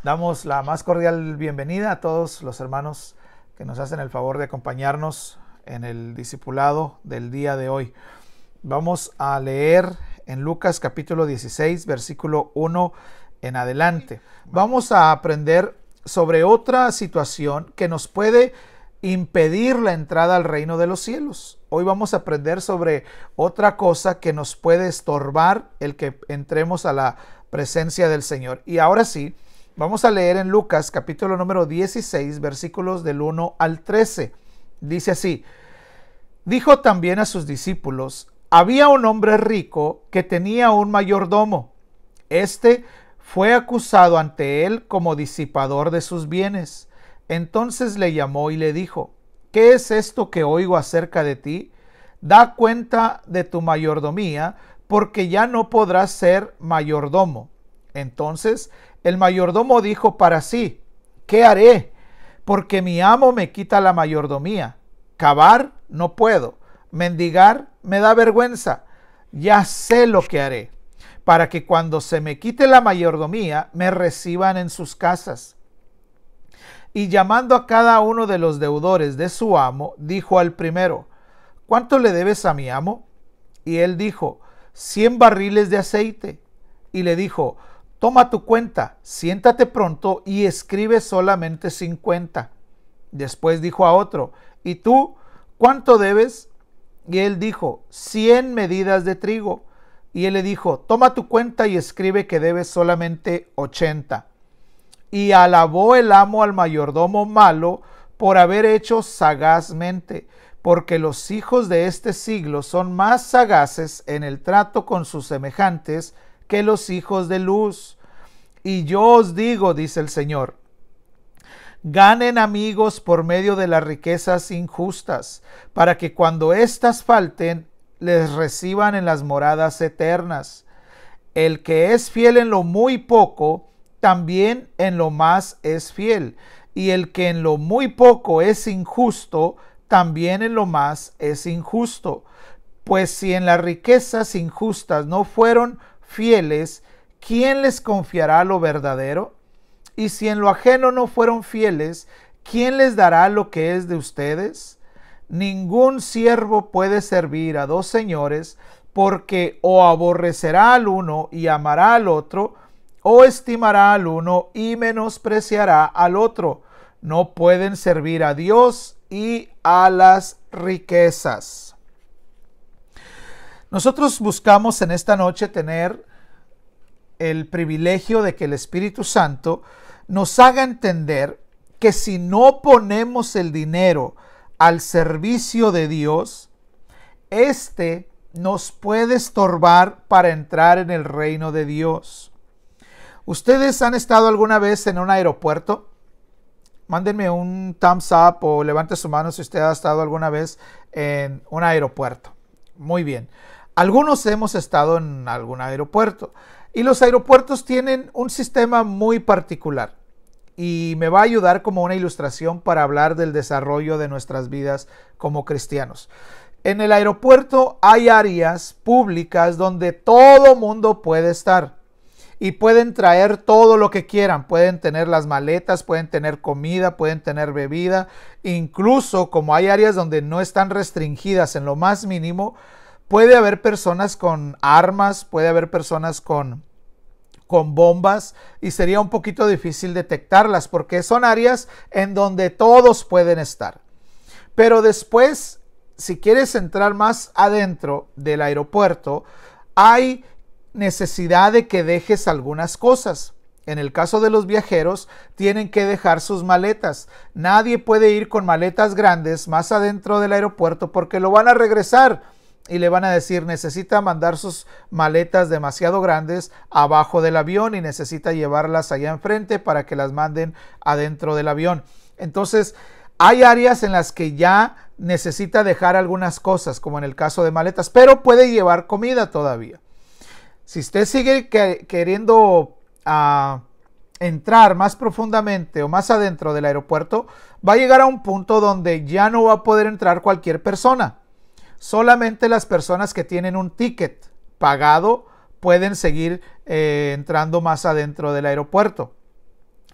Damos la más cordial bienvenida a todos los hermanos que nos hacen el favor de acompañarnos en el discipulado del día de hoy. Vamos a leer en Lucas capítulo 16, versículo 1 en adelante. Vamos a aprender sobre otra situación que nos puede impedir la entrada al reino de los cielos. Hoy vamos a aprender sobre otra cosa que nos puede estorbar el que entremos a la presencia del Señor. Y ahora sí, vamos a leer en Lucas capítulo número 16, versículos del 1 al 13. Dice así: dijo también a sus discípulos: había un hombre rico que tenía un mayordomo. Este fue acusado ante él como disipador de sus bienes. Entonces le llamó y le dijo: ¿qué es esto que oigo acerca de ti? Da cuenta de tu mayordomía, porque ya no podrás ser mayordomo. Entonces el mayordomo dijo para sí: ¿qué haré? Porque mi amo me quita la mayordomía. Cavar no puedo, mendigar me da vergüenza. Ya sé lo que haré, para que cuando se me quite la mayordomía me reciban en sus casas. Y llamando a cada uno de los deudores de su amo, dijo al primero: ¿cuánto le debes a mi amo? Y él dijo: 100 barriles de aceite. Y le dijo: toma tu cuenta, siéntate pronto y escribe solamente 50. Después dijo a otro: ¿y tú cuánto debes? Y él dijo: 100 medidas de trigo. Y él le dijo: toma tu cuenta y escribe que debes solamente 80. Y alabó el amo al mayordomo malo por haber hecho sagazmente, porque los hijos de este siglo son más sagaces en el trato con sus semejantes que los hijos de luz. Y yo os digo, dice el Señor, ganen amigos por medio de las riquezas injustas, para que cuando éstas falten, les reciban en las moradas eternas. El que es fiel en lo muy poco, también en lo más es fiel. Y el que en lo muy poco es injusto, también en lo más es injusto. Pues si en las riquezas injustas no fueron fieles, ¿quién les confiará lo verdadero? Y si en lo ajeno no fueron fieles, ¿quién les dará lo que es de ustedes? Ningún siervo puede servir a dos señores, porque o aborrecerá al uno y amará al otro, o estimará al uno y menospreciará al otro. No pueden servir a Dios y a las riquezas. Nosotros buscamos en esta noche tener el privilegio de que el Espíritu Santo nos haga entender que si no ponemos el dinero al servicio de Dios, este nos puede estorbar para entrar en el reino de Dios. ¿Ustedes han estado alguna vez en un aeropuerto? Mándenme un thumbs up o levante su mano si usted ha estado alguna vez en un aeropuerto. Muy bien. Algunos hemos estado en algún aeropuerto y los aeropuertos tienen un sistema muy particular y me va a ayudar como una ilustración para hablar del desarrollo de nuestras vidas como cristianos. En el aeropuerto hay áreas públicas donde todo mundo puede estar. Y pueden traer todo lo que quieran, pueden tener las maletas, pueden tener comida, pueden tener bebida, incluso como hay áreas donde no están restringidas en lo más mínimo, puede haber personas con armas, puede haber personas con bombas y sería un poquito difícil detectarlas porque son áreas en donde todos pueden estar. Pero después, si quieres entrar más adentro del aeropuerto, hay necesidad de que dejes algunas cosas. En el caso de los viajeros, tienen que dejar sus maletas. Nadie puede ir con maletas grandes más adentro del aeropuerto porque lo van a regresar y le van a decir: necesita mandar sus maletas demasiado grandes abajo del avión y necesita llevarlas allá enfrente para que las manden adentro del avión. Entonces, hay áreas en las que ya necesita dejar algunas cosas, como en el caso de maletas, pero puede llevar comida todavía. Si usted sigue queriendo entrar más profundamente o más adentro del aeropuerto, va a llegar a un punto donde ya no va a poder entrar cualquier persona. Solamente las personas que tienen un ticket pagado pueden seguir entrando más adentro del aeropuerto.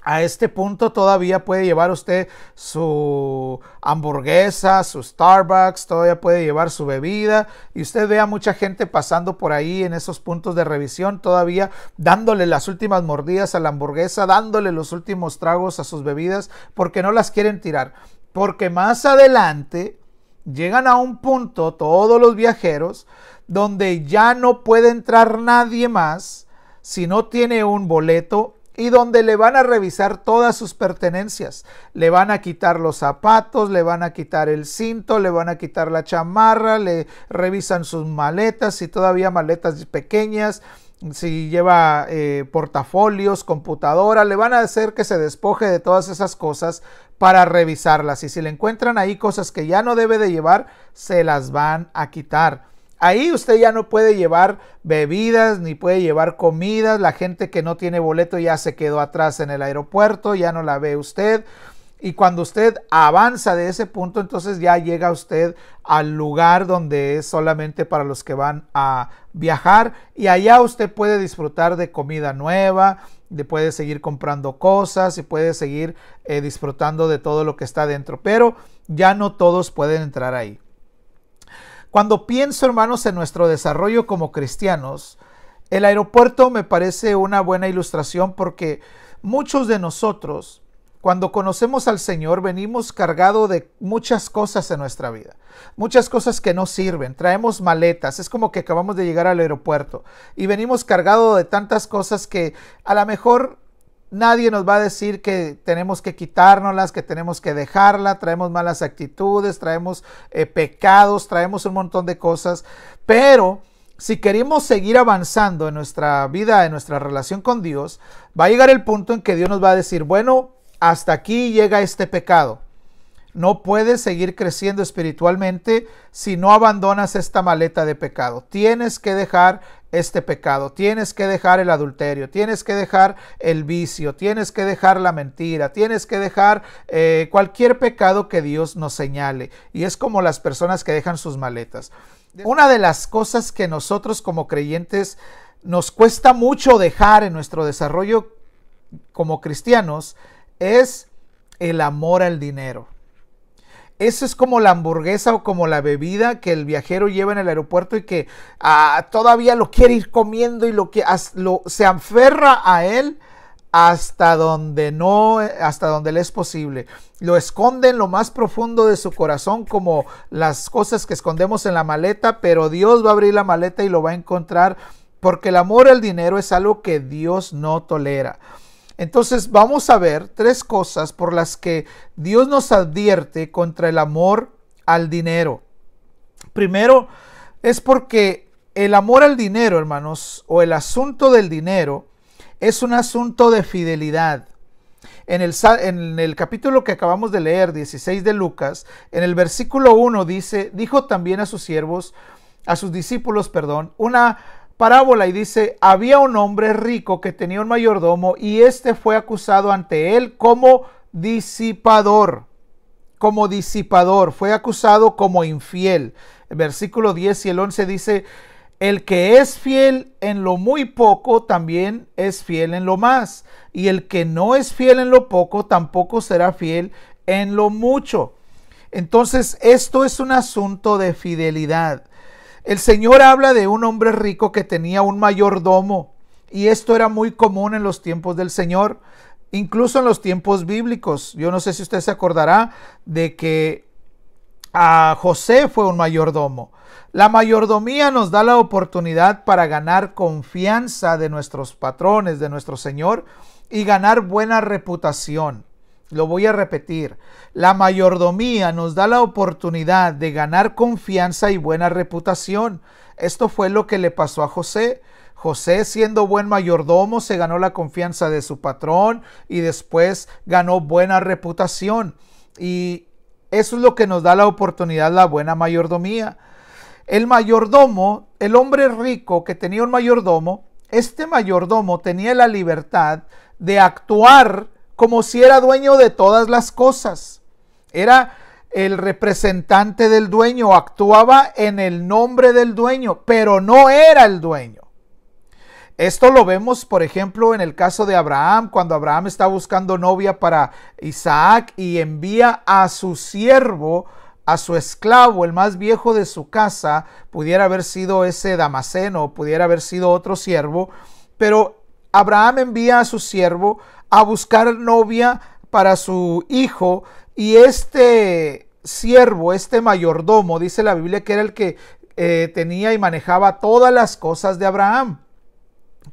A este punto todavía puede llevar usted su hamburguesa, su Starbucks, todavía puede llevar su bebida, y usted ve a mucha gente pasando por ahí en esos puntos de revisión, todavía dándole las últimas mordidas a la hamburguesa, dándole los últimos tragos a sus bebidas, porque no las quieren tirar. Porque más adelante llegan a un punto todos los viajeros donde ya no puede entrar nadie más si no tiene un boleto, y donde le van a revisar todas sus pertenencias. Le van a quitar los zapatos, le van a quitar el cinto, le van a quitar la chamarra, le revisan sus maletas, si todavía maletas pequeñas, si lleva portafolios, computadora, le van a hacer que se despoje de todas esas cosas para revisarlas. Y si le encuentran ahí cosas que ya no debe de llevar, se las van a quitar. Ahí usted ya no puede llevar bebidas ni puede llevar comidas. La gente que no tiene boleto ya se quedó atrás en el aeropuerto, ya no la ve usted. Y cuando usted avanza de ese punto, entonces ya llega usted al lugar donde es solamente para los que van a viajar. Y allá usted puede disfrutar de comida nueva, puede seguir comprando cosas y puede seguir disfrutando de todo lo que está dentro. Pero ya no todos pueden entrar ahí. Cuando pienso, hermanos, en nuestro desarrollo como cristianos, el aeropuerto me parece una buena ilustración, porque muchos de nosotros, cuando conocemos al Señor, venimos cargados de muchas cosas en nuestra vida, muchas cosas que no sirven. Traemos maletas, es como que acabamos de llegar al aeropuerto y venimos cargados de tantas cosas que a lo mejor nadie nos va a decir que tenemos que quitárnoslas, que tenemos que dejarla. Traemos malas actitudes, traemos pecados, traemos un montón de cosas. Pero si queremos seguir avanzando en nuestra vida, en nuestra relación con Dios, va a llegar el punto en que Dios nos va a decir, bueno, hasta aquí llega este pecado. No puedes seguir creciendo espiritualmente si no abandonas esta maleta de pecado. Tienes que dejar este pecado, tienes que dejar el adulterio, tienes que dejar el vicio, tienes que dejar la mentira, tienes que dejar cualquier pecado que Dios nos señale. Y es como las personas que dejan sus maletas. Una de las cosas que nosotros como creyentes nos cuesta mucho dejar en nuestro desarrollo como cristianos es el amor al dinero. Eso es como la hamburguesa o como la bebida que el viajero lleva en el aeropuerto y que todavía lo quiere ir comiendo y se aferra a él hasta donde le es posible. Lo esconde en lo más profundo de su corazón, como las cosas que escondemos en la maleta, pero Dios va a abrir la maleta y lo va a encontrar, porque el amor al dinero es algo que Dios no tolera. Entonces vamos a ver 3 cosas por las que Dios nos advierte contra el amor al dinero. Primero, es porque el amor al dinero, hermanos, o el asunto del dinero, es un asunto de fidelidad. En el capítulo que acabamos de leer, 16 de Lucas, en el versículo 1 dice, dijo también a sus discípulos, una parábola, y dice, había un hombre rico que tenía un mayordomo, y este fue acusado ante él como disipador, fue acusado como infiel. El versículo 10 y el 11 dice, el que es fiel en lo muy poco, también es fiel en lo más, y el que no es fiel en lo poco, tampoco será fiel en lo mucho. Entonces, esto es un asunto de fidelidad. El Señor habla de un hombre rico que tenía un mayordomo, y esto era muy común en los tiempos del Señor, incluso en los tiempos bíblicos. Yo no sé si usted se acordará de que José fue un mayordomo. La mayordomía nos da la oportunidad para ganar confianza de nuestros patrones, de nuestro Señor, y ganar buena reputación. Lo voy a repetir. La mayordomía nos da la oportunidad de ganar confianza y buena reputación. Esto fue lo que le pasó a José. José, siendo buen mayordomo, se ganó la confianza de su patrón y después ganó buena reputación. Y eso es lo que nos da la oportunidad, la buena mayordomía. El mayordomo, el hombre rico que tenía un mayordomo, este mayordomo tenía la libertad de actuar como si era dueño de todas las cosas. Era el representante del dueño, actuaba en el nombre del dueño, pero no era el dueño. Esto lo vemos, por ejemplo, en el caso de Abraham, cuando Abraham está buscando novia para Isaac y envía a su siervo, a su esclavo, el más viejo de su casa. Pudiera haber sido ese Damaseno, pudiera haber sido otro siervo, pero Abraham envía a su siervo a buscar novia para su hijo, y este siervo, este mayordomo, dice la Biblia que era el que tenía y manejaba todas las cosas de Abraham,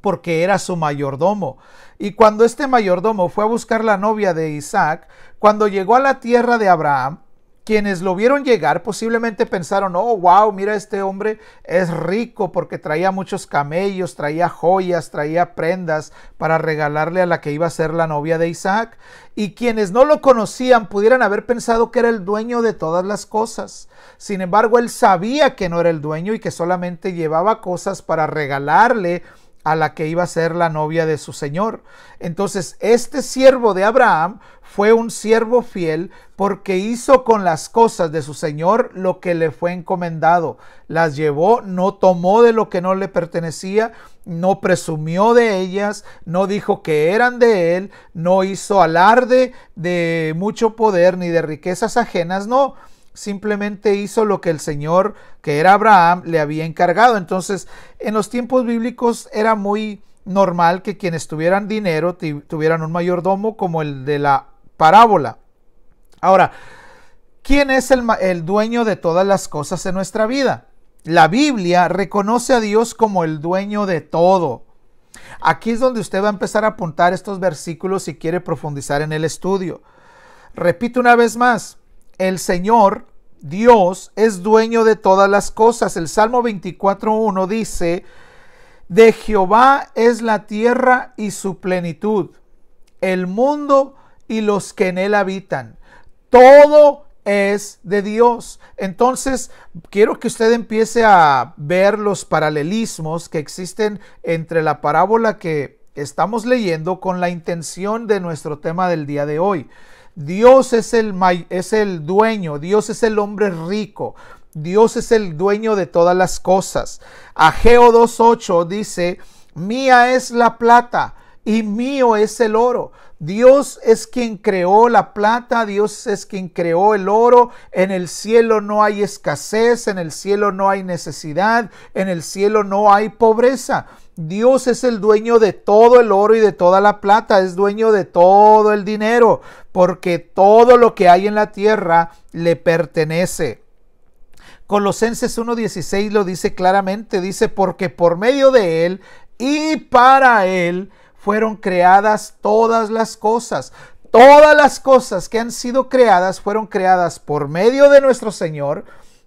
porque era su mayordomo. Y cuando este mayordomo fue a buscar la novia de Isaac, cuando llegó a la tierra de Abraham, quienes lo vieron llegar posiblemente pensaron: oh, wow, mira, este hombre es rico porque traía muchos camellos, traía joyas, traía prendas para regalarle a la que iba a ser la novia de Isaac. Y quienes no lo conocían pudieran haber pensado que era el dueño de todas las cosas. Sin embargo, él sabía que no era el dueño y que solamente llevaba cosas para regalarle a la que iba a ser la novia de su señor. Entonces, este siervo de Abraham fue un siervo fiel porque hizo con las cosas de su señor lo que le fue encomendado. Las llevó, no tomó de lo que no le pertenecía, no presumió de ellas, no dijo que eran de él, no hizo alarde de mucho poder ni de riquezas ajenas, no. Simplemente hizo lo que el Señor, que era Abraham, le había encargado. Entonces, en los tiempos bíblicos era muy normal que quienes tuvieran dinero tuvieran un mayordomo como el de la parábola. Ahora, ¿quién es el dueño de todas las cosas en nuestra vida? La Biblia reconoce a Dios como el dueño de todo. Aquí es donde usted va a empezar a apuntar estos versículos si quiere profundizar en el estudio. Repito una vez más. El Señor, Dios, es dueño de todas las cosas. El Salmo 24:1 dice: de Jehová es la tierra y su plenitud, el mundo y los que en él habitan. Todo es de Dios. Entonces, quiero que usted empiece a ver los paralelismos que existen entre la parábola que estamos leyendo con la intención de nuestro tema del día de hoy. Dios es el dueño, Dios es el hombre rico, Dios es el dueño de todas las cosas. Ageo 2:8 dice: mía es la plata y mío es el oro. Dios es quien creó la plata, Dios es quien creó el oro. En el cielo no hay escasez, en el cielo no hay necesidad, en el cielo no hay pobreza. Dios es el dueño de todo el oro y de toda la plata, es dueño de todo el dinero, porque todo lo que hay en la tierra le pertenece. Colosenses 1:16 lo dice claramente, dice: porque por medio de él y para él fueron creadas todas las cosas. Todas las cosas que han sido creadas fueron creadas por medio de nuestro Señor,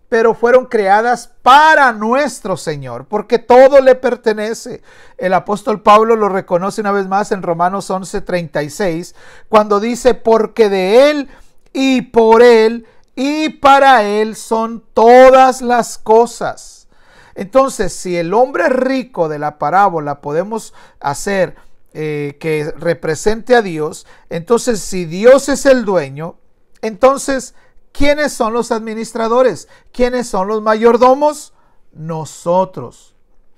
pero fueron creadas para nuestro Señor, porque todo le pertenece. El apóstol Pablo lo reconoce una vez más en Romanos 11:36, cuando dice: porque de él y por él y para él son todas las cosas. Entonces, si el hombre rico de la parábola podemos hacer que represente a Dios, entonces si Dios es el dueño, entonces ¿quiénes son los administradores? ¿Quiénes son los mayordomos? Nosotros,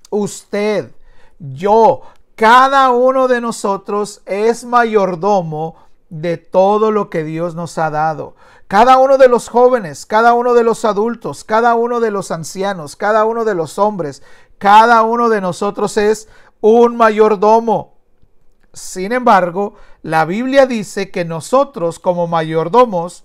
usted, yo, cada uno de nosotros es mayordomo de todo lo que Dios nos ha dado. Cada uno de los jóvenes, cada uno de los adultos, cada uno de los ancianos, cada uno de los hombres, cada uno de nosotros es un mayordomo. Sin embargo, la Biblia dice que nosotros como mayordomos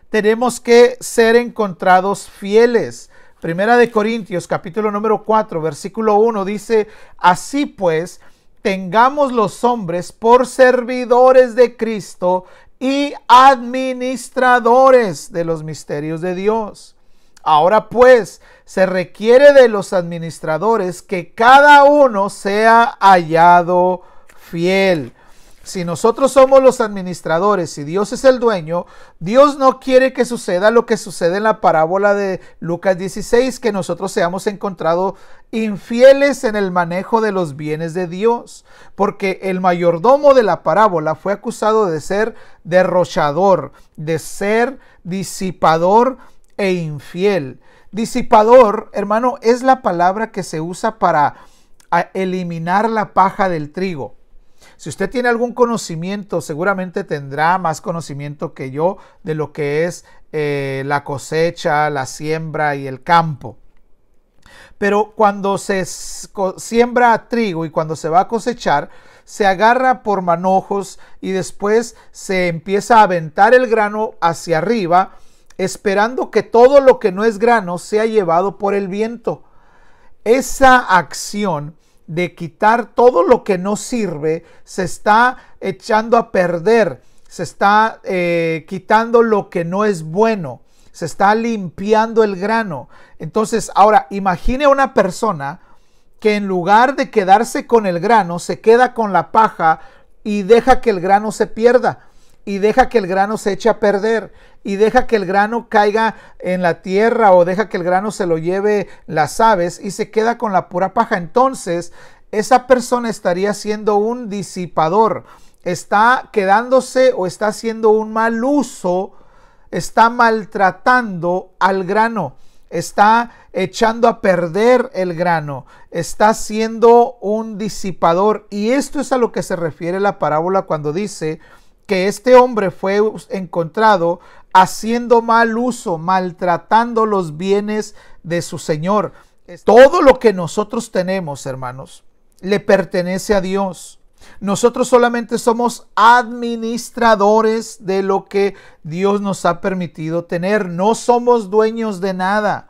tenemos que ser encontrados fieles. Primera de Corintios, capítulo número 4, versículo 1 dice: así pues, tengamos los hombres por servidores de Cristo y administradores de los misterios de Dios. Ahora pues, se requiere de los administradores que cada uno sea hallado fiel. Si nosotros somos los administradores y Dios es el dueño, Dios no quiere que suceda lo que sucede en la parábola de Lucas 16, que nosotros seamos encontrados infieles en el manejo de los bienes de Dios, porque el mayordomo de la parábola fue acusado de ser derrochador, de ser disipador e infiel. Disipador, hermano, es la palabra que se usa para a eliminar la paja del trigo. Si usted tiene algún conocimiento, seguramente tendrá más conocimiento que yo de lo que es la cosecha, la siembra y el campo. Pero cuando se siembra trigo y cuando se va a cosechar, se agarra por manojos y después se empieza a aventar el grano hacia arriba, esperando que todo lo que no es grano sea llevado por el viento. Esa acción de quitar todo lo que no sirve se está echando a perder, se está quitando lo que no es bueno, se está limpiando el grano. Entonces, ahora imagine una persona que en lugar de quedarse con el grano, se queda con la paja y deja que el grano se pierda, y deja que el grano se eche a perder, y deja que el grano caiga en la tierra, o deja que el grano se lo lleve las aves y se queda con la pura paja. Entonces, esa persona estaría siendo un disipador, está quedándose o está haciendo un mal uso, está maltratando al grano, está echando a perder el grano, está siendo un disipador. Y esto es a lo que se refiere la parábola cuando dice que este hombre fue encontrado haciendo mal uso, maltratando los bienes de su señor. Todo lo que nosotros tenemos, hermanos, le pertenece a Dios. Nosotros solamente somos administradores de lo que Dios nos ha permitido tener. No somos dueños de nada.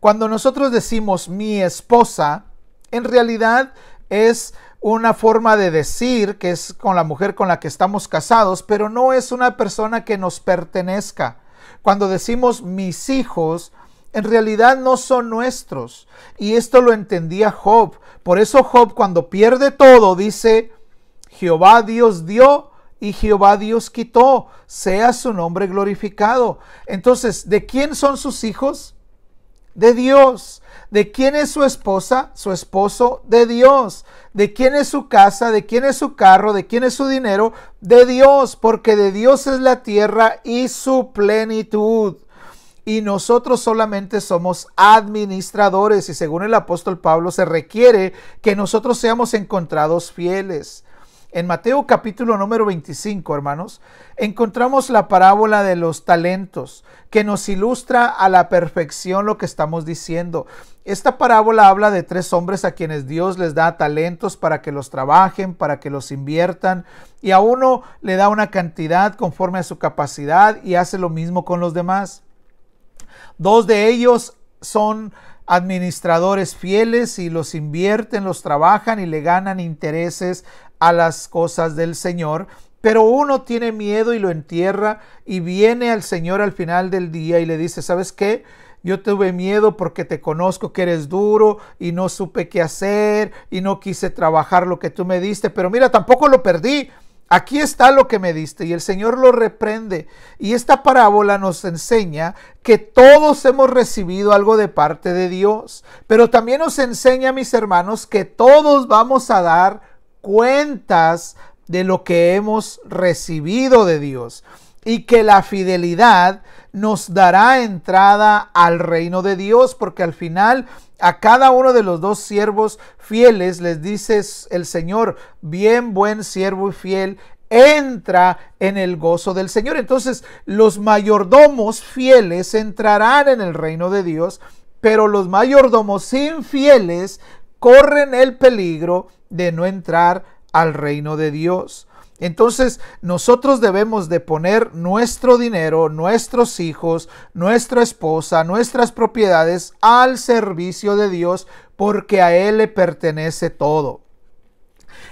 Cuando nosotros decimos mi esposa, en realidad es una forma de decir que es con la mujer con la que estamos casados, pero no es una persona que nos pertenezca. Cuando decimos mis hijos, en realidad no son nuestros. Y esto lo entendía Job. Por eso Job, cuando pierde todo, dice: Jehová Dios dio y Jehová Dios quitó, sea su nombre glorificado. Entonces, ¿de quién son sus hijos? De Dios. ¿De quién es su esposa? Su esposo, de Dios. ¿De quién es su casa? ¿De quién es su carro? ¿De quién es su dinero? De Dios, porque de Dios es la tierra y su plenitud. Y nosotros solamente somos administradores, y según el apóstol Pablo se requiere que nosotros seamos encontrados fieles. En Mateo capítulo número 25, hermanos, encontramos la parábola de los talentos, que nos ilustra a la perfección lo que estamos diciendo. Esta parábola habla de 3 hombres a quienes Dios les da talentos para que los trabajen, para que los inviertan, y a uno le da una cantidad conforme a su capacidad y hace lo mismo con los demás. 2 de ellos son administradores fieles y los invierten, los trabajan y le ganan intereses a las cosas del Señor, pero uno tiene miedo y lo entierra, y viene al Señor al final del día y le dice: ¿sabes qué? Yo tuve miedo porque te conozco que eres duro y no supe qué hacer y no quise trabajar lo que tú me diste, pero mira, tampoco lo perdí. Aquí está lo que me diste. Y el Señor lo reprende. Y esta parábola nos enseña que todos hemos recibido algo de parte de Dios. Pero también nos enseña, mis hermanos, que todos vamos a dar cuentas de lo que hemos recibido de Dios. Y que la fidelidad nos dará entrada al reino de Dios, porque al final a cada uno de los 2 siervos fieles les dice el Señor: bien, buen siervo y fiel, entra en el gozo del Señor. Entonces los mayordomos fieles entrarán en el reino de Dios, pero los mayordomos infieles corren el peligro de no entrar al reino de Dios. Entonces nosotros debemos de poner nuestro dinero, nuestros hijos, nuestra esposa, nuestras propiedades al servicio de Dios, porque a Él le pertenece todo.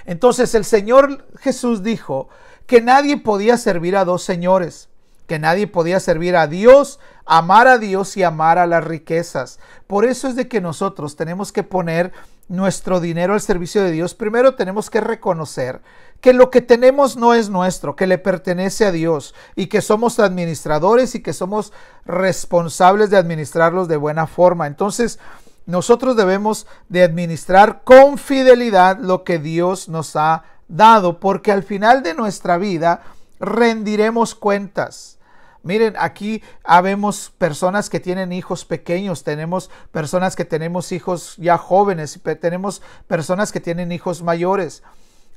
Entonces el Señor Jesús dijo que nadie podía servir a 2 señores, que nadie podía servir a Dios, amar a Dios y amar a las riquezas. Por eso es de que nosotros tenemos que poner nuestro dinero al servicio de Dios. Primero tenemos que reconocer que lo que tenemos no es nuestro, que le pertenece a Dios, y que somos administradores y que somos responsables de administrarlos de buena forma. Entonces nosotros debemos de administrar con fidelidad lo que Dios nos ha dado, porque al final de nuestra vida rendiremos cuentas. Miren, aquí habemos personas que tienen hijos pequeños, tenemos personas que tenemos hijos ya jóvenes, tenemos personas que tienen hijos mayores.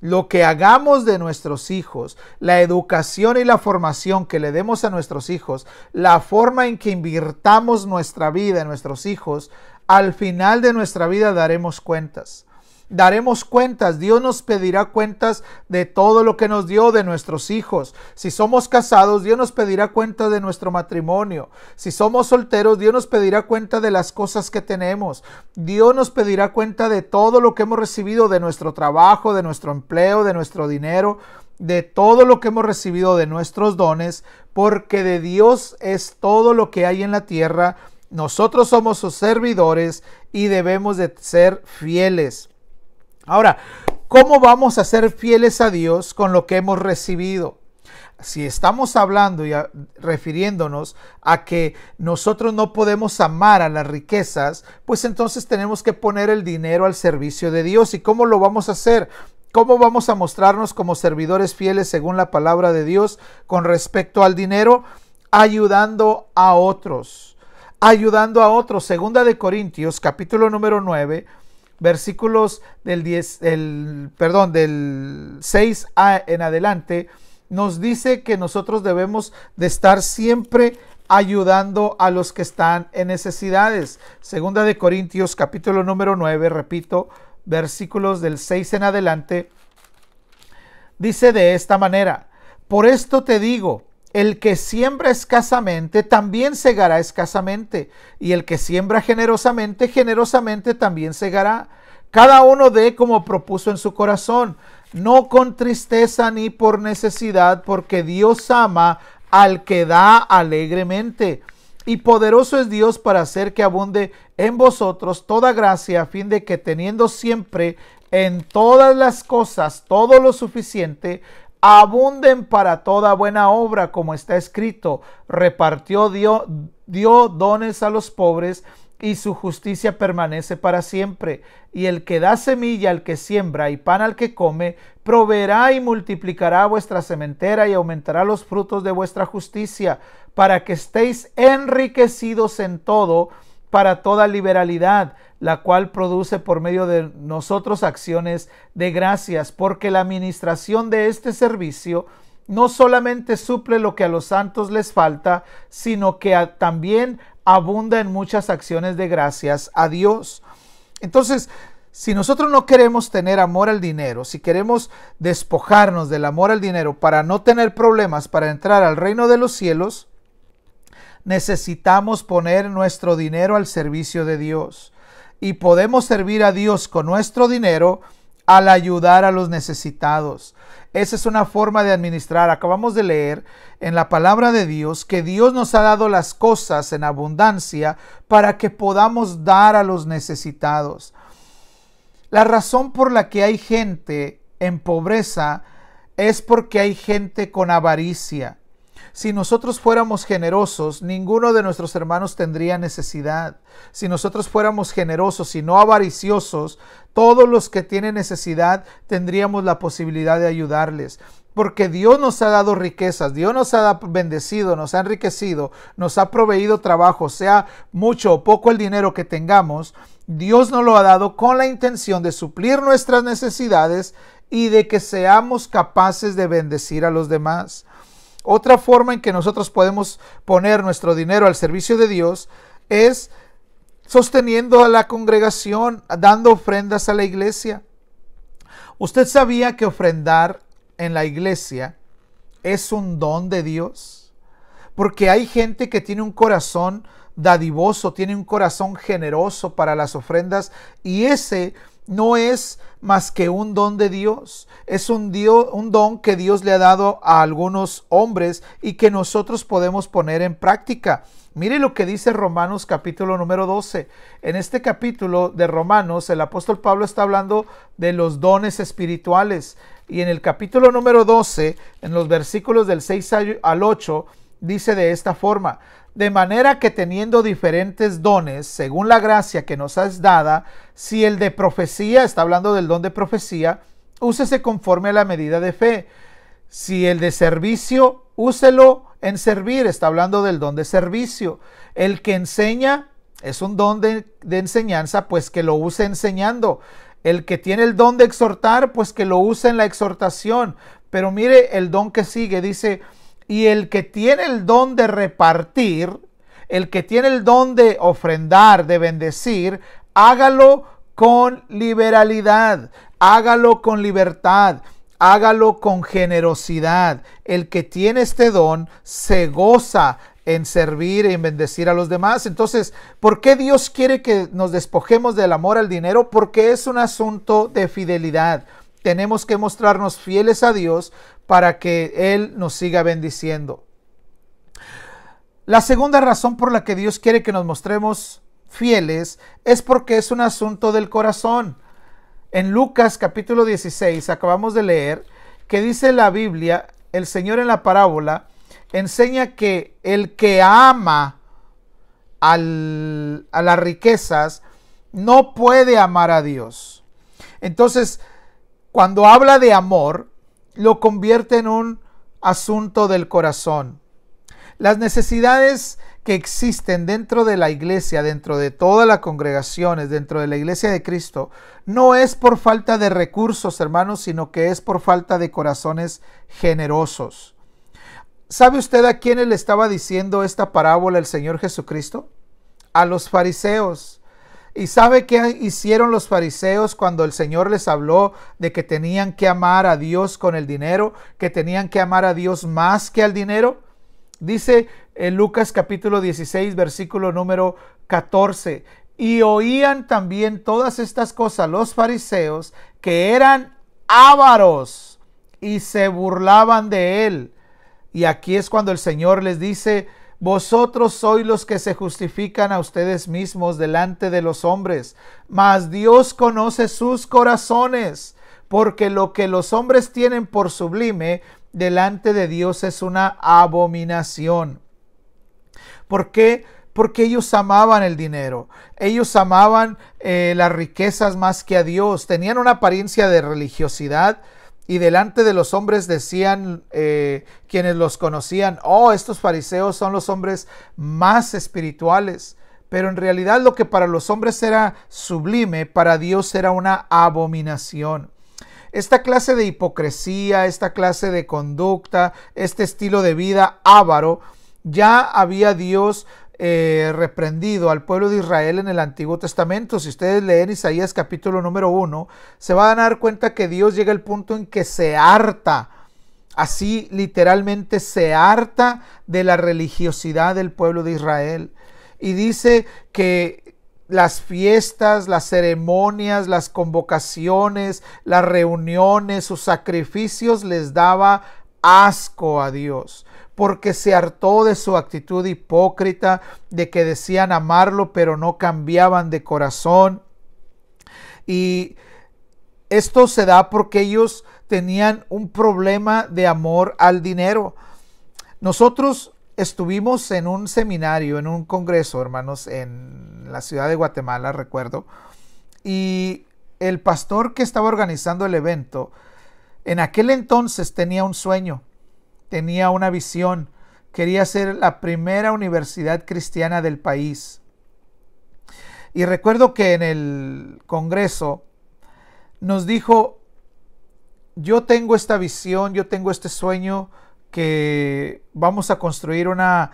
Lo que hagamos de nuestros hijos, la educación y la formación que le demos a nuestros hijos, la forma en que invirtamos nuestra vida en nuestros hijos, al final de nuestra vida daremos cuentas. Daremos cuentas, Dios nos pedirá cuentas de todo lo que nos dio, de nuestros hijos. Si somos casados, Dios nos pedirá cuenta de nuestro matrimonio. Si somos solteros, Dios nos pedirá cuenta de las cosas que tenemos. Dios nos pedirá cuenta de todo lo que hemos recibido, de nuestro trabajo, de nuestro empleo, de nuestro dinero, de todo lo que hemos recibido, de nuestros dones, porque de Dios es todo lo que hay en la tierra. Nosotros somos sus servidores y debemos de ser fieles. Ahora, ¿cómo vamos a ser fieles a Dios con lo que hemos recibido? Si estamos hablando y refiriéndonos a que nosotros no podemos amar a las riquezas, pues entonces tenemos que poner el dinero al servicio de Dios. ¿Y cómo lo vamos a hacer? ¿Cómo vamos a mostrarnos como servidores fieles según la palabra de Dios con respecto al dinero? Ayudando a otros. Ayudando a otros. Segunda de Corintios, capítulo número 9. Versículos del 6 en adelante, nos dice que nosotros debemos de estar siempre ayudando a los que están en necesidades. Segunda de Corintios, capítulo número 9, repito, versículos del 6 en adelante, dice de esta manera: por esto te digo, el que siembra escasamente, también segará escasamente, y el que siembra generosamente, generosamente también segará. Cada uno dé como propuso en su corazón, no con tristeza ni por necesidad, porque Dios ama al que da alegremente. Y poderoso es Dios para hacer que abunde en vosotros toda gracia, a fin de que teniendo siempre en todas las cosas todo lo suficiente, abunden para toda buena obra, como está escrito: repartió, dio dones a los pobres, y su justicia permanece para siempre. Y el que da semilla al que siembra y pan al que come, proveerá y multiplicará vuestra sementera y aumentará los frutos de vuestra justicia, para que estéis enriquecidos en todo, para toda liberalidad, la cual produce por medio de nosotros acciones de gracias, porque la administración de este servicio no solamente suple lo que a los santos les falta, sino que también abunda en muchas acciones de gracias a Dios. Entonces, si nosotros no queremos tener amor al dinero, si queremos despojarnos del amor al dinero para no tener problemas para entrar al reino de los cielos, necesitamos poner nuestro dinero al servicio de Dios. Y podemos servir a Dios con nuestro dinero al ayudar a los necesitados. Esa es una forma de administrar. Acabamos de leer en la palabra de Dios que Dios nos ha dado las cosas en abundancia para que podamos dar a los necesitados. La razón por la que hay gente en pobreza es porque hay gente con avaricia. Si nosotros fuéramos generosos, ninguno de nuestros hermanos tendría necesidad. Si nosotros fuéramos generosos y no avariciosos, todos los que tienen necesidad tendríamos la posibilidad de ayudarles. Porque Dios nos ha dado riquezas, Dios nos ha bendecido, nos ha enriquecido, nos ha proveído trabajo, sea mucho o poco el dinero que tengamos, Dios nos lo ha dado con la intención de suplir nuestras necesidades y de que seamos capaces de bendecir a los demás. Otra forma en que nosotros podemos poner nuestro dinero al servicio de Dios es sosteniendo a la congregación, dando ofrendas a la iglesia. ¿Usted sabía que ofrendar en la iglesia es un don de Dios? Porque hay gente que tiene un corazón dadivoso, tiene un corazón generoso para las ofrendas, y ese no es más que un don de Dios. Es un don que Dios le ha dado a algunos hombres y que nosotros podemos poner en práctica. Mire lo que dice Romanos capítulo número 12. En este capítulo de Romanos, el apóstol Pablo está hablando de los dones espirituales. Y en el capítulo número 12, en los versículos del 6 al 8, dice de esta forma: de manera que teniendo diferentes dones, según la gracia que nos es dada, si el de profecía, está hablando del don de profecía, úsese conforme a la medida de fe. Si el de servicio, úselo en servir. Está hablando del don de servicio. El que enseña es un don de enseñanza, pues que lo use enseñando. El que tiene el don de exhortar, pues que lo use en la exhortación. Pero mire el don que sigue, dice, y el que tiene el don de repartir, el que tiene el don de ofrendar, de bendecir, hágalo con liberalidad, hágalo con libertad, hágalo con generosidad. El que tiene este don se goza en servir y en bendecir a los demás. Entonces, ¿por qué Dios quiere que nos despojemos del amor al dinero? Porque es un asunto de fidelidad. Tenemos que mostrarnos fieles a Dios para que Él nos siga bendiciendo. La segunda razón por la que Dios quiere que nos mostremos fieles es porque es un asunto del corazón. En Lucas capítulo 16 acabamos de leer que dice la Biblia, el Señor en la parábola enseña que el que ama a las riquezas no puede amar a Dios. Entonces, cuando habla de amor, lo convierte en un asunto del corazón. Las necesidades que existen dentro de la iglesia, dentro de todas las congregaciones, dentro de la iglesia de Cristo, no es por falta de recursos, hermanos, sino que es por falta de corazones generosos. ¿Sabe usted a quiénes le estaba diciendo esta parábola el Señor Jesucristo? A los fariseos. ¿Y sabe qué hicieron los fariseos cuando el Señor les habló de que tenían que amar a Dios con el dinero, que tenían que amar a Dios más que al dinero? Dice en Lucas capítulo 16, versículo número 14, y oían también todas estas cosas los fariseos, que eran ávaros, y se burlaban de él. Y aquí es cuando el Señor les dice, vosotros sois los que se justifican a ustedes mismos delante de los hombres, mas Dios conoce sus corazones, porque lo que los hombres tienen por sublime, delante de Dios es una abominación. ¿Por qué? Porque ellos amaban el dinero, ellos amaban las riquezas más que a Dios, tenían una apariencia de religiosidad y delante de los hombres decían quienes los conocían, oh, estos fariseos son los hombres más espirituales, pero en realidad lo que para los hombres era sublime, para Dios era una abominación. Esta clase de hipocresía, esta clase de conducta, este estilo de vida avaro, ya había Dios reprendido al pueblo de Israel en el Antiguo Testamento. Si ustedes leen Isaías capítulo número 1, se van a dar cuenta que Dios llega al punto en que se harta, así literalmente se harta de la religiosidad del pueblo de Israel. Y dice que las fiestas, las ceremonias, las convocaciones, las reuniones, sus sacrificios les daba asco a Dios, porque se hartó de su actitud hipócrita, de que decían amarlo, pero no cambiaban de corazón. Y esto se da porque ellos tenían un problema de amor al dinero. Nosotros estuvimos en un seminario, en un congreso, hermanos, en la ciudad de Guatemala, recuerdo, y el pastor que estaba organizando el evento, en aquel entonces tenía un sueño, tenía una visión, quería ser la primera universidad cristiana del país. Y recuerdo que en el congreso nos dijo, yo tengo esta visión, yo tengo este sueño, que vamos a construir una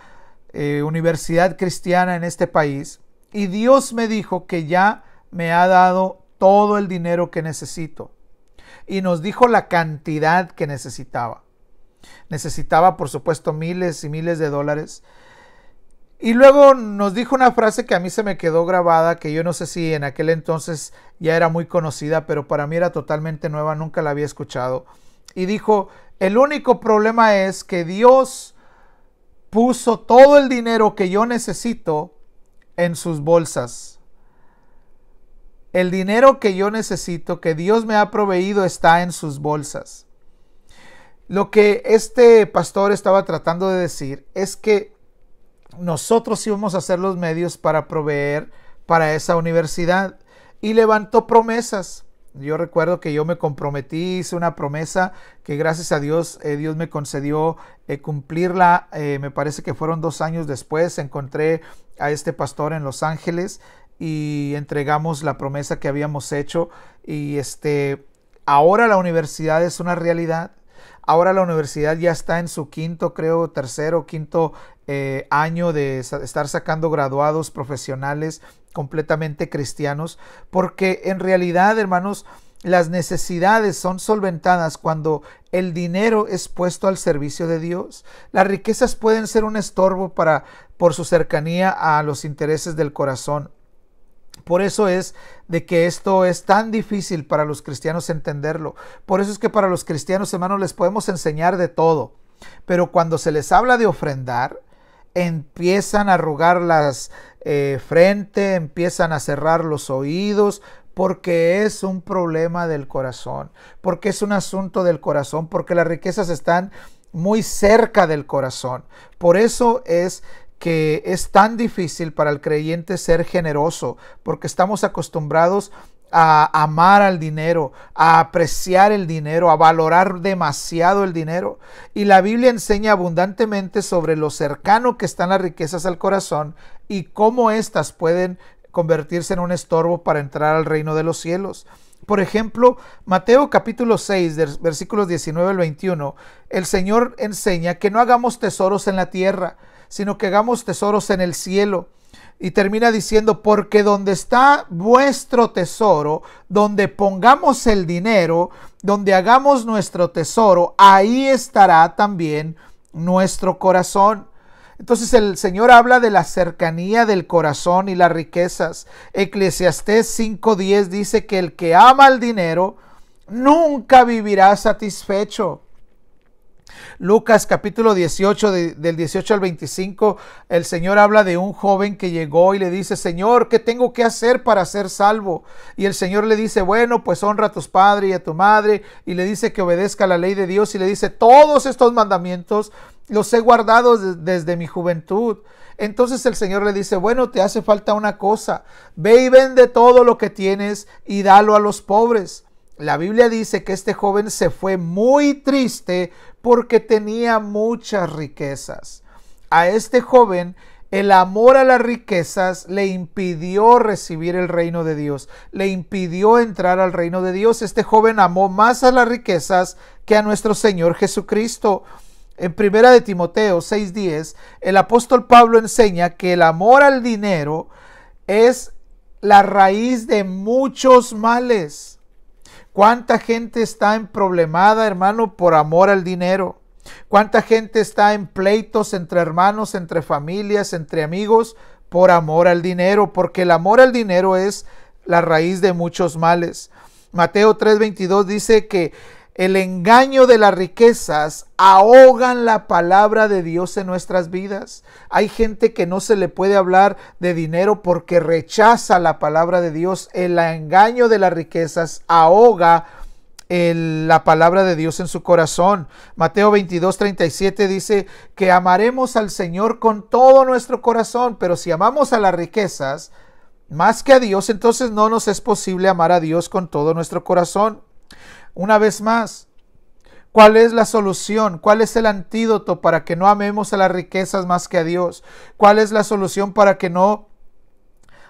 universidad cristiana en este país, y Dios me dijo que ya me ha dado todo el dinero que necesito, y nos dijo la cantidad que necesitaba. Necesitaba, por supuesto, miles y miles de dólares. Y luego nos dijo una frase que a mí se me quedó grabada, que yo no sé si en aquel entonces ya era muy conocida, pero para mí era totalmente nueva, nunca la había escuchado. Y dijo, el único problema es que Dios puso todo el dinero que yo necesito en sus bolsas. El dinero que yo necesito, que Dios me ha proveído, está en sus bolsas. Lo que este pastor estaba tratando de decir es que nosotros íbamos a ser los medios para proveer para esa universidad, y levantó promesas. Yo recuerdo que yo me comprometí, hice una promesa que gracias a Dios, Dios me concedió cumplirla. Me parece que fueron 2 años después. Encontré a este pastor en Los Ángeles y entregamos la promesa que habíamos hecho. Y ahora la universidad es una realidad. Ahora la universidad ya está en su tercero, quinto año de estar sacando graduados profesionales completamente cristianos, porque en realidad, hermanos, las necesidades son solventadas cuando el dinero es puesto al servicio de Dios. Las riquezas pueden ser un estorbo por su cercanía a los intereses del corazón. Por eso es de que esto es tan difícil para los cristianos entenderlo. Por eso es que para los cristianos, hermanos, les podemos enseñar de todo. Pero cuando se les habla de ofrendar, empiezan a arrugar las frente, empiezan a cerrar los oídos, porque es un problema del corazón, porque es un asunto del corazón, porque las riquezas están muy cerca del corazón. Por eso es que es tan difícil para el creyente ser generoso, porque estamos acostumbrados a amar al dinero, a apreciar el dinero, a valorar demasiado el dinero. Y la Biblia enseña abundantemente sobre lo cercano que están las riquezas al corazón y cómo éstas pueden convertirse en un estorbo para entrar al reino de los cielos. Por ejemplo, Mateo capítulo 6, versículos 19 al 21, el Señor enseña que no hagamos tesoros en la tierra, sino que hagamos tesoros en el cielo. Y termina diciendo, porque donde está vuestro tesoro, donde pongamos el dinero, donde hagamos nuestro tesoro, ahí estará también nuestro corazón. Entonces el Señor habla de la cercanía del corazón y las riquezas. Eclesiastés 5:10 dice que el que ama el dinero nunca vivirá satisfecho. Lucas capítulo 18, del 18 al 25, el Señor habla de un joven que llegó y le dice, Señor, ¿qué tengo que hacer para ser salvo? Y el Señor le dice, bueno, pues honra a tus padres y a tu madre, y le dice que obedezca la ley de Dios, y le dice, todos estos mandamientos los he guardado desde mi juventud. Entonces el Señor le dice, bueno, te hace falta una cosa, ve y vende todo lo que tienes y dalo a los pobres. La Biblia dice que este joven se fue muy triste porque tenía muchas riquezas. A este joven el amor a las riquezas le impidió recibir el reino de Dios, le impidió entrar al reino de Dios. Este joven amó más a las riquezas que a nuestro Señor Jesucristo. En 1 de Timoteo 6:10, el apóstol Pablo enseña que el amor al dinero es la raíz de muchos males. ¿Cuánta gente está emproblemada, hermano, por amor al dinero? ¿Cuánta gente está en pleitos entre hermanos, entre familias, entre amigos, por amor al dinero? Porque el amor al dinero es la raíz de muchos males. Mateo 3:22 dice que el engaño de las riquezas ahogan la palabra de Dios en nuestras vidas. Hay gente que no se le puede hablar de dinero porque rechaza la palabra de Dios. El engaño de las riquezas ahoga la palabra de Dios en su corazón. Mateo 22:37 dice que amaremos al Señor con todo nuestro corazón, pero si amamos a las riquezas más que a Dios, entonces no nos es posible amar a Dios con todo nuestro corazón. Una vez más, ¿cuál es la solución? ¿Cuál es el antídoto para que no amemos a las riquezas más que a Dios? ¿Cuál es la solución para que no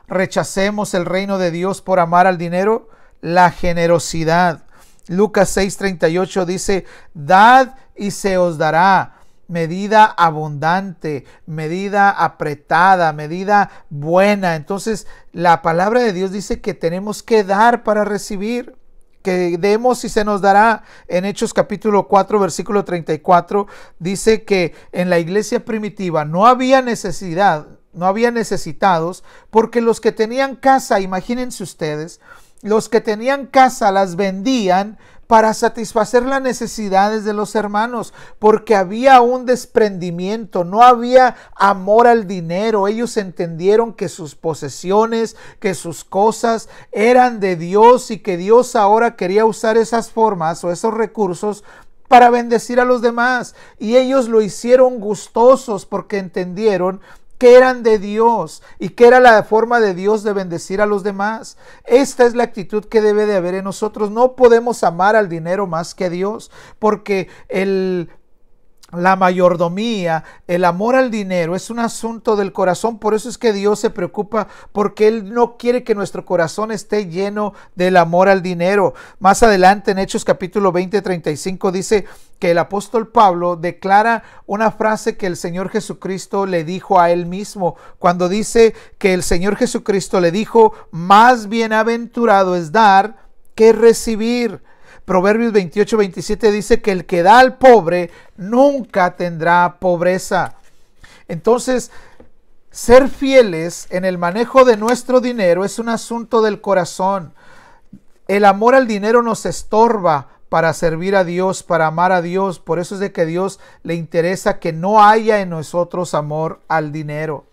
rechacemos el reino de Dios por amar al dinero? La generosidad. Lucas 6:38 dice, dad y se os dará, medida abundante, medida apretada, medida buena. Entonces, la palabra de Dios dice que tenemos que dar para recibir, que demos y se nos dará. En Hechos capítulo 4, versículo 34, dice que en la iglesia primitiva no había necesidad, no había necesitados, porque los que tenían casa, imagínense ustedes, los que tenían casa las vendían para satisfacer las necesidades de los hermanos, porque había un desprendimiento, no había amor al dinero. Ellos entendieron que sus posesiones, que sus cosas eran de Dios y que Dios ahora quería usar esas formas o esos recursos para bendecir a los demás. Y ellos lo hicieron gustosos porque entendieron que eran de Dios y que era la forma de Dios de bendecir a los demás. Esta es la actitud que debe de haber en nosotros. No podemos amar al dinero más que a Dios, porque la mayordomía, el amor al dinero es un asunto del corazón. Por eso es que Dios se preocupa, porque Él no quiere que nuestro corazón esté lleno del amor al dinero. Más adelante en Hechos capítulo 20:35 dice que el apóstol Pablo declara una frase que el Señor Jesucristo le dijo a él mismo, cuando dice que el Señor Jesucristo le dijo: más bienaventurado es dar que recibir. Proverbios 28:27 dice que el que da al pobre nunca tendrá pobreza. Entonces, ser fieles en el manejo de nuestro dinero es un asunto del corazón. El amor al dinero nos estorba para servir a Dios, para amar a Dios. Por eso es de que a Dios le interesa que no haya en nosotros amor al dinero.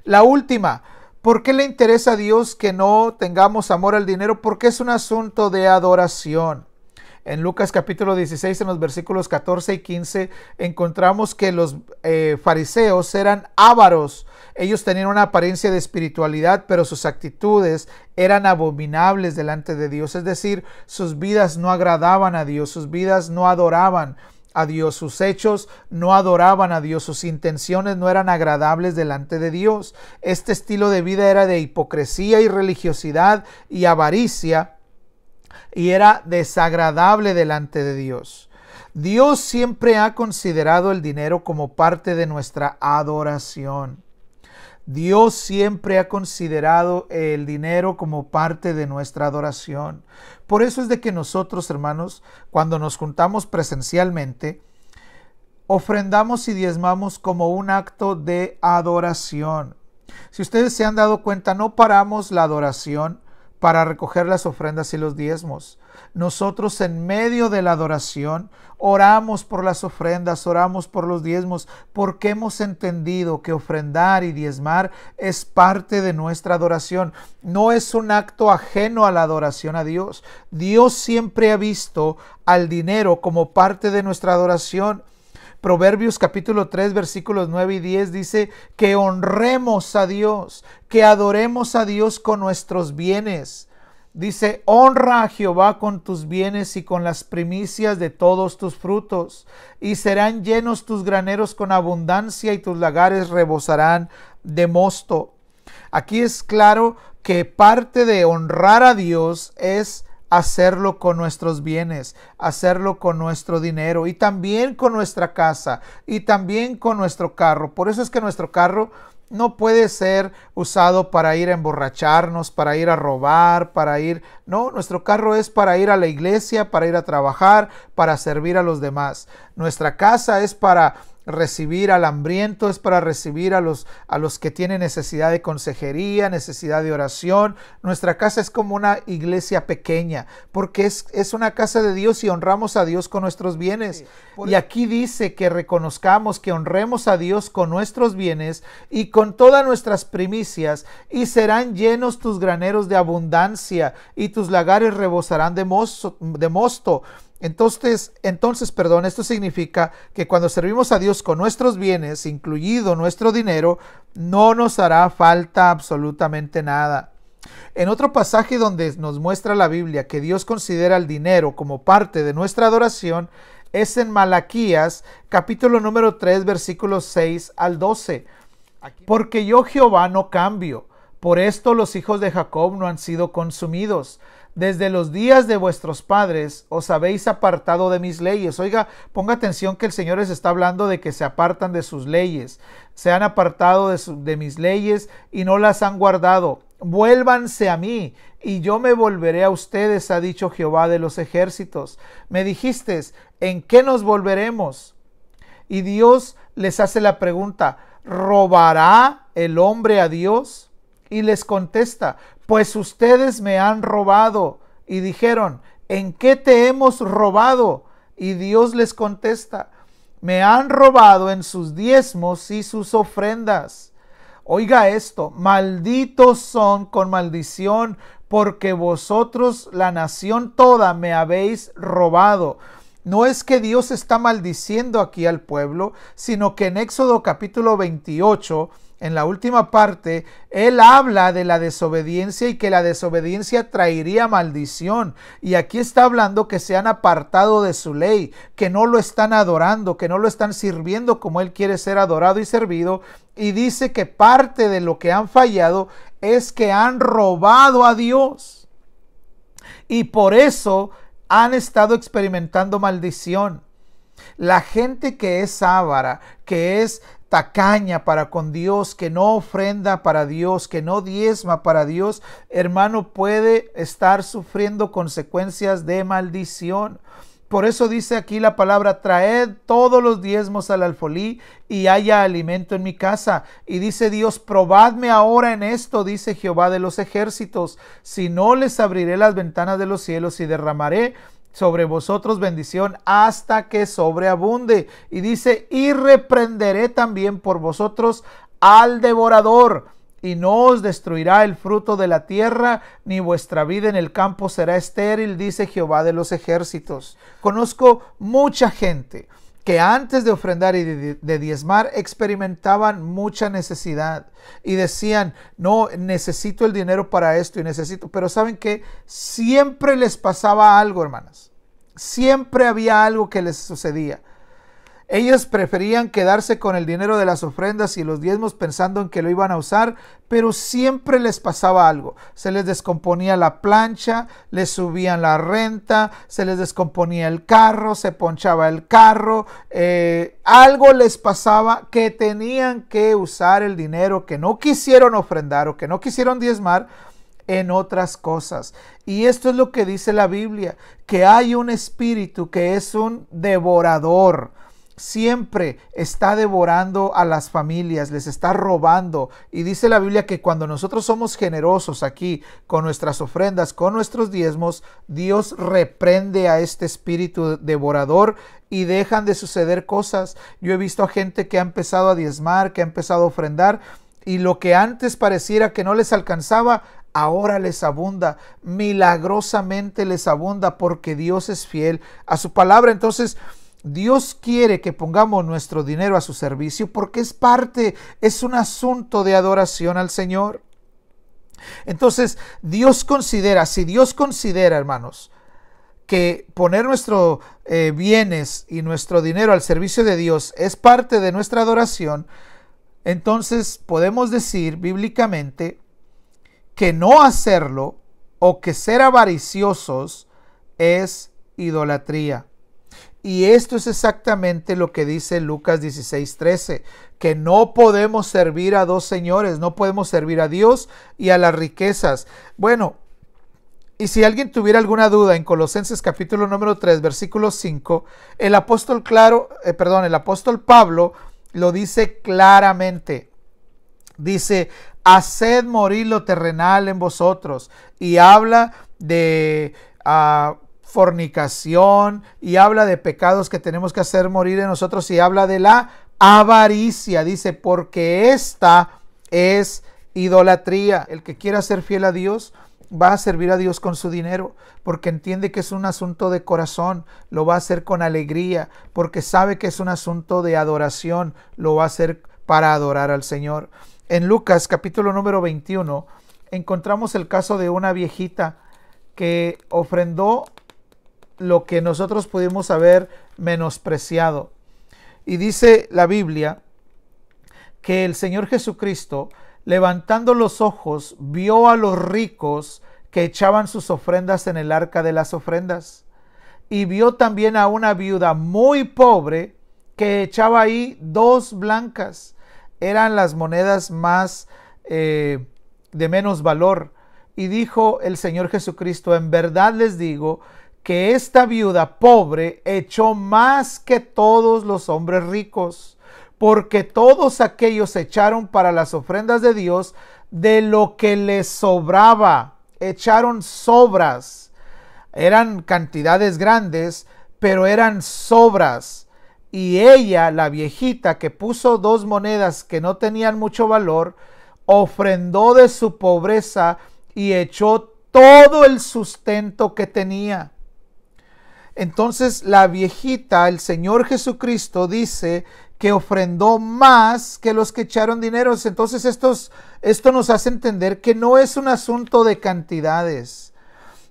La última, ¿por qué le interesa a Dios que no tengamos amor al dinero? Porque es un asunto de adoración. En Lucas capítulo 16, en los versículos 14 y 15, encontramos que los fariseos eran ávaros. Ellos tenían una apariencia de espiritualidad, pero sus actitudes eran abominables delante de Dios. Es decir, sus vidas no agradaban a Dios, sus vidas no adoraban a Dios, sus hechos no adoraban a Dios, sus intenciones no eran agradables delante de Dios. Este estilo de vida era de hipocresía y religiosidad y avaricia, y era desagradable delante de Dios. Dios siempre ha considerado el dinero como parte de nuestra adoración. Dios siempre ha considerado el dinero como parte de nuestra adoración. Por eso es de que nosotros, hermanos, cuando nos juntamos presencialmente, ofrendamos y diezmamos como un acto de adoración. Si ustedes se han dado cuenta, no paramos la adoración para recoger las ofrendas y los diezmos. Nosotros en medio de la adoración oramos por las ofrendas, oramos por los diezmos, porque hemos entendido que ofrendar y diezmar es parte de nuestra adoración. No es un acto ajeno a la adoración a Dios. Dios siempre ha visto al dinero como parte de nuestra adoración. Proverbios capítulo 3 versículos 9 y 10 dice que honremos a Dios, que adoremos a Dios con nuestros bienes. Dice: honra a Jehová con tus bienes y con las primicias de todos tus frutos, y serán llenos tus graneros con abundancia y tus lagares rebosarán de mosto. Aquí es claro que parte de honrar a Dios es hacerlo con nuestros bienes, hacerlo con nuestro dinero y también con nuestra casa y también con nuestro carro. Por eso es que nuestro carro no puede ser usado para ir a emborracharnos, para ir a robar, No, nuestro carro es para ir a la iglesia, para ir a trabajar, para servir a los demás. Nuestra casa es para recibir al hambriento, es para recibir a los que tienen necesidad de consejería, necesidad de oración. Nuestra casa es como una iglesia pequeña, porque es una casa de Dios y honramos a Dios con nuestros bienes. Y aquí dice que reconozcamos, que honremos a Dios con nuestros bienes y con todas nuestras primicias, y serán llenos tus graneros de abundancia y tus lagares rebosarán de mosto. Entonces, esto significa que cuando servimos a Dios con nuestros bienes, incluido nuestro dinero, no nos hará falta absolutamente nada. En otro pasaje donde nos muestra la Biblia que Dios considera el dinero como parte de nuestra adoración, es en Malaquías, capítulo número 3, versículos 6 al 12. Porque yo, Jehová, no cambio. Por esto los hijos de Jacob no han sido consumidos. Desde los días de vuestros padres os habéis apartado de mis leyes. Oiga, ponga atención que el Señor les está hablando de que se apartan de sus leyes. Se han apartado de mis leyes y no las han guardado. Vuélvanse a mí y yo me volveré a ustedes, ha dicho Jehová de los ejércitos. Me dijisteis: ¿en qué nos volveremos? Y Dios les hace la pregunta: ¿robará el hombre a Dios? Y les contesta: pues ustedes me han robado. Y dijeron: ¿en qué te hemos robado? Y Dios les contesta: me han robado en sus diezmos y sus ofrendas. Oiga esto: malditos son con maldición, porque vosotros, la nación toda, me habéis robado. No es que Dios está maldiciendo aquí al pueblo, sino que en Éxodo capítulo 28, en la última parte, él habla de la desobediencia y que la desobediencia traería maldición. Y aquí está hablando que se han apartado de su ley, que no lo están adorando, que no lo están sirviendo como él quiere ser adorado y servido. Y dice que parte de lo que han fallado es que han robado a Dios. Y por eso han estado experimentando maldición. La gente que es avara, que es tacaña para con Dios, que no ofrenda para Dios, que no diezma para Dios, hermano, puede estar sufriendo consecuencias de maldición. Por eso dice aquí la palabra: traed todos los diezmos al alfolí y haya alimento en mi casa. Y dice Dios: probadme ahora en esto, dice Jehová de los ejércitos, si no les abriré las ventanas de los cielos y derramaré sobre vosotros bendición hasta que sobreabunde. Y dice: y reprenderé también por vosotros al devorador, y no os destruirá el fruto de la tierra, ni vuestra vida en el campo será estéril, dice Jehová de los ejércitos. Conozco mucha gente que antes de ofrendar y de diezmar experimentaban mucha necesidad y decían: no, necesito el dinero para esto y necesito. Pero ¿saben qué? Siempre les pasaba algo, hermanas. Siempre había algo que les sucedía. Ellos preferían quedarse con el dinero de las ofrendas y los diezmos pensando en que lo iban a usar, pero siempre les pasaba algo. Se les descomponía la plancha, les subían la renta, se les descomponía el carro, se ponchaba el carro, algo les pasaba que tenían que usar el dinero que no quisieron ofrendar o que no quisieron diezmar en otras cosas. Y esto es lo que dice la Biblia, que hay un espíritu que es un devorador. Siempre está devorando a las familias, les está robando. Y dice la Biblia que cuando nosotros somos generosos aquí con nuestras ofrendas, con nuestros diezmos, Dios reprende a este espíritu devorador y dejan de suceder cosas. Yo he visto a gente que ha empezado a diezmar, que ha empezado a ofrendar, y lo que antes pareciera que no les alcanzaba, ahora les abunda, milagrosamente les abunda, porque Dios es fiel a su palabra. Entonces, Dios quiere que pongamos nuestro dinero a su servicio porque es un asunto de adoración al Señor. Entonces, si Dios considera, hermanos, que poner nuestros bienes y nuestro dinero al servicio de Dios es parte de nuestra adoración, entonces podemos decir bíblicamente que no hacerlo o que ser avariciosos es idolatría. Y esto es exactamente lo que dice Lucas 16:13, que no podemos servir a dos señores, no podemos servir a Dios y a las riquezas. Bueno, y si alguien tuviera alguna duda, en Colosenses capítulo número 3, versículo 5, el apóstol Pablo lo dice claramente. Dice: haced morir lo terrenal en vosotros. Y habla de fornicación, y habla de pecados que tenemos que hacer morir en nosotros, y habla de la avaricia. Dice: porque esta es idolatría. El que quiera ser fiel a Dios va a servir a Dios con su dinero, porque entiende que es un asunto de corazón, lo va a hacer con alegría, porque sabe que es un asunto de adoración, lo va a hacer para adorar al Señor. En Lucas capítulo número 21 encontramos el caso de una viejita que ofrendó lo que nosotros pudimos haber menospreciado. Y dice la Biblia que el Señor Jesucristo, levantando los ojos, vio a los ricos que echaban sus ofrendas en el arca de las ofrendas. Y vio también a una viuda muy pobre que echaba ahí 2 blancas. Eran las monedas más de menos valor. Y dijo el Señor Jesucristo: en verdad les digo que esta viuda pobre echó más que todos los hombres ricos, porque todos aquellos echaron para las ofrendas de Dios de lo que les sobraba. Echaron sobras. Eran cantidades grandes, pero eran sobras. Y ella, la viejita, que puso 2 monedas que no tenían mucho valor, ofrendó de su pobreza y echó todo el sustento que tenía. Entonces la viejita, el Señor Jesucristo dice que ofrendó más que los que echaron dinero. Entonces esto nos hace entender que no es un asunto de cantidades.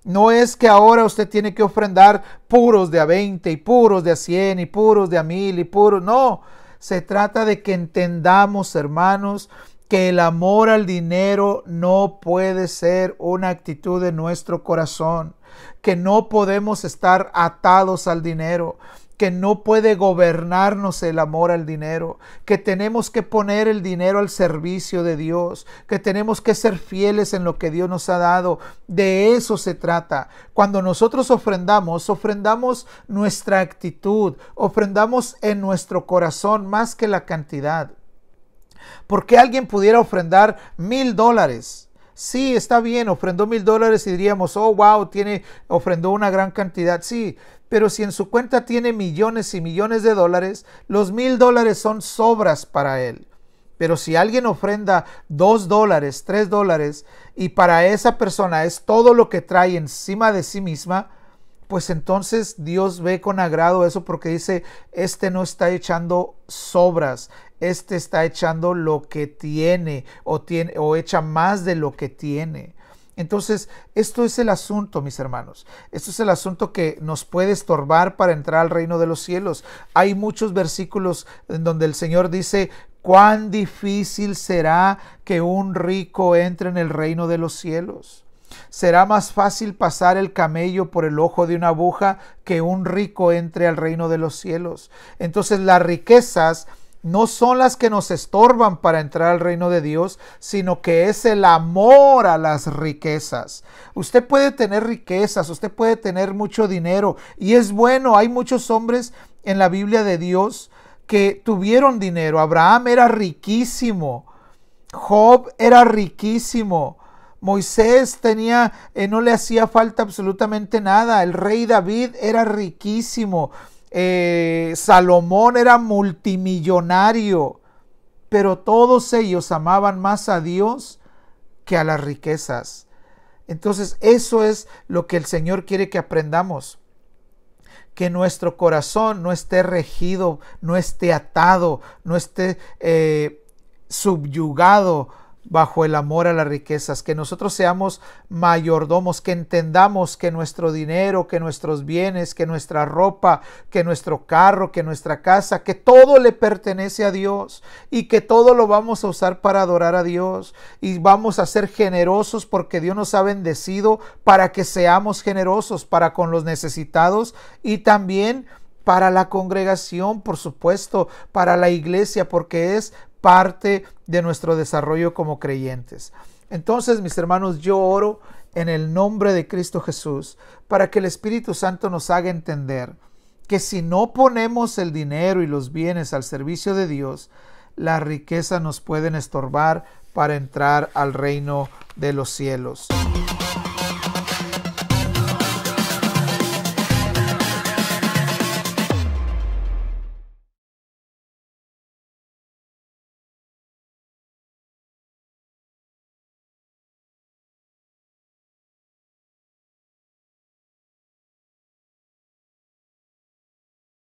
No es que ahora usted tiene que ofrendar puros de a 20 y puros de a 100 y puros de a 1000 y puros. No, se trata de que entendamos, hermanos, que el amor al dinero no puede ser una actitud de nuestro corazón, que no podemos estar atados al dinero, que no puede gobernarnos el amor al dinero, que tenemos que poner el dinero al servicio de Dios, que tenemos que ser fieles en lo que Dios nos ha dado. De eso se trata. Cuando nosotros ofrendamos nuestra actitud, ofrendamos en nuestro corazón más que la cantidad. Porque alguien pudiera ofrendar $1000. Sí, está bien, ofrendó $1000 y diríamos, oh, wow, ofrendó una gran cantidad. Sí, pero si en su cuenta tiene millones y millones de dólares, los $1000 son sobras para él. Pero si alguien ofrenda $2, $3 y para esa persona es todo lo que trae encima de sí misma, pues entonces Dios ve con agrado eso, porque dice, no está echando sobras, está echando lo que tiene o echa más de lo que tiene. Entonces, esto es el asunto, mis hermanos. Esto es el asunto que nos puede estorbar para entrar al reino de los cielos. Hay muchos versículos en donde el Señor dice, cuán difícil será que un rico entre en el reino de los cielos. Será más fácil pasar el camello por el ojo de una aguja que un rico entre al reino de los cielos. Entonces, las riquezas no son las que nos estorban para entrar al reino de Dios, sino que es el amor a las riquezas. Usted puede tener riquezas, usted puede tener mucho dinero, y es bueno. Hay muchos hombres en la Biblia de Dios que tuvieron dinero. Abraham era riquísimo, Job era riquísimo, Moisés no le hacía falta absolutamente nada, el rey David era riquísimo, Salomón era multimillonario, pero todos ellos amaban más a Dios que a las riquezas. Entonces, eso es lo que el Señor quiere que aprendamos. Que nuestro corazón no esté regido, no esté atado, no esté subyugado bajo el amor a las riquezas, que nosotros seamos mayordomos, que entendamos que nuestro dinero, que nuestros bienes, que nuestra ropa, que nuestro carro, que nuestra casa, que todo le pertenece a Dios y que todo lo vamos a usar para adorar a Dios, y vamos a ser generosos porque Dios nos ha bendecido para que seamos generosos para con los necesitados y también para la congregación, por supuesto, para la iglesia, porque es parte de nuestro desarrollo como creyentes. Entonces, mis hermanos, yo oro en el nombre de Cristo Jesús para que el Espíritu Santo nos haga entender que si no ponemos el dinero y los bienes al servicio de Dios, las riquezas nos pueden estorbar para entrar al reino de los cielos.